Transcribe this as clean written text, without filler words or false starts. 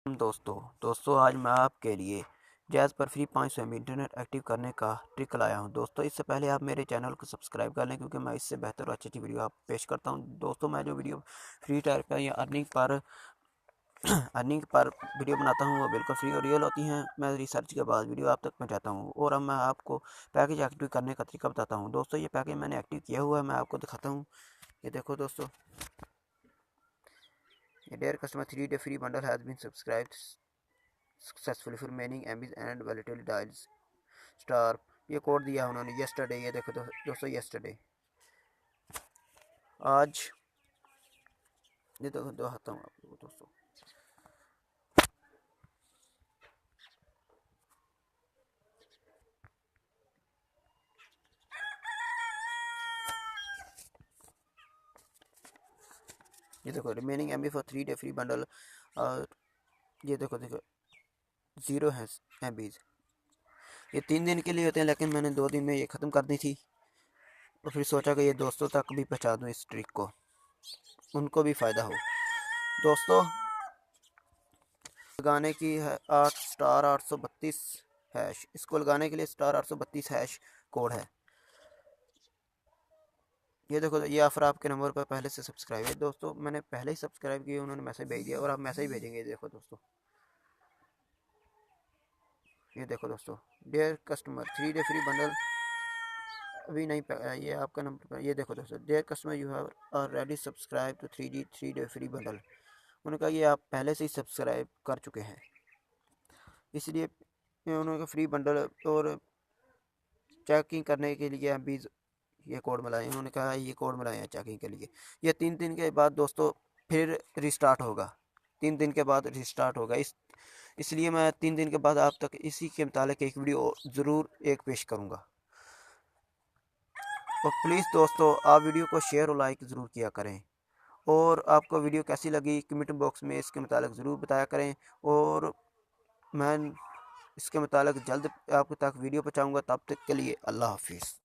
दोस्तों आज मैं आपके लिए जैज़ पर फ्री 500 MB इंटरनेट एक्टिव करने का ट्रिक लाया हूं। दोस्तों इससे पहले आप मेरे चैनल को सब्सक्राइब कर लें क्योंकि मैं इससे बेहतर और अच्छी वीडियो आप पेश करता हूं। दोस्तों मैं जो वीडियो फ्री टायर पर या अर्निंग पर वीडियो बनाता हूं वो बिल्कुल फ्री और रियल होती हैं। मैं रिसर्च के बाद वीडियो आप तक पहुंचाता हूं और अब मैं आपको पैकेज एक्टिव करने का तरीका बताता हूँ। दोस्तों ये पैकेज मैंने एक्टिव किया हुआ है, मैं आपको दिखाता हूँ। ये देखो दोस्तों, ये dear customer 3 day free bundle has been subscribed successfully for remaining MBs and validity dials star. ये कोड दिया उन्होंने yesterday। ये देखो दोस्तों yesterday आज, ये देखो दिखाता हूँ आपको दोस्तों। ये देखो remaining MB for 3 day free bundle और ये देखो 0 है MBs। ये 3 दिन के लिए होते हैं लेकिन मैंने 2 दिन में ये ख़त्म कर दी थी और फिर सोचा कि ये दोस्तों तक भी पहुँचा दूँ इस ट्रिक को, उनको भी फ़ायदा हो। दोस्तों लगाने की है 8*832 हैश। इसको लगाने के लिए *832 हैश कोड है। ये देखो ये ऑफर आपके नंबर पर पहले से सब्सक्राइब है। दोस्तों मैंने पहले ही सब्सक्राइब किया, उन्होंने मैसेज भेज दिया और आप मैसेज भेजेंगे। ये देखो दोस्तों, ये देखो दोस्तों, dear customer 3 day free bundle अभी नहीं ये आपका नंबर पर। ये देखो दोस्तों, dear customer you have already subscribe to 3 day free bundle. उन्होंने कहा ये आप पहले से ही सब्सक्राइब कर चुके हैं, इसलिए उन्होंने फ्री बंडल और चेकिंग करने के लिए अभी ये कोड मिलाए। उन्होंने कहा ये कोड मिलाए हैं चेकिंग के लिए। ये 3 दिन के बाद दोस्तों फिर रिस्टार्ट होगा, 3 दिन के बाद रिस्टार्ट होगा। इसलिए मैं 3 दिन के बाद आप तक इसी के मुतालिक एक वीडियो ज़रूर एक पेश करूँगा। और प्लीज़ दोस्तों आप वीडियो को शेयर और लाइक ज़रूर किया करें और आपको वीडियो कैसी लगी कमेंट बॉक्स में इसके मुतालिक ज़रूर बताया करें और मैं इसके मुतालिक जल्द आप तक वीडियो पहुँचाऊँगा। तब तक के लिए अल्लाह हाफिज़।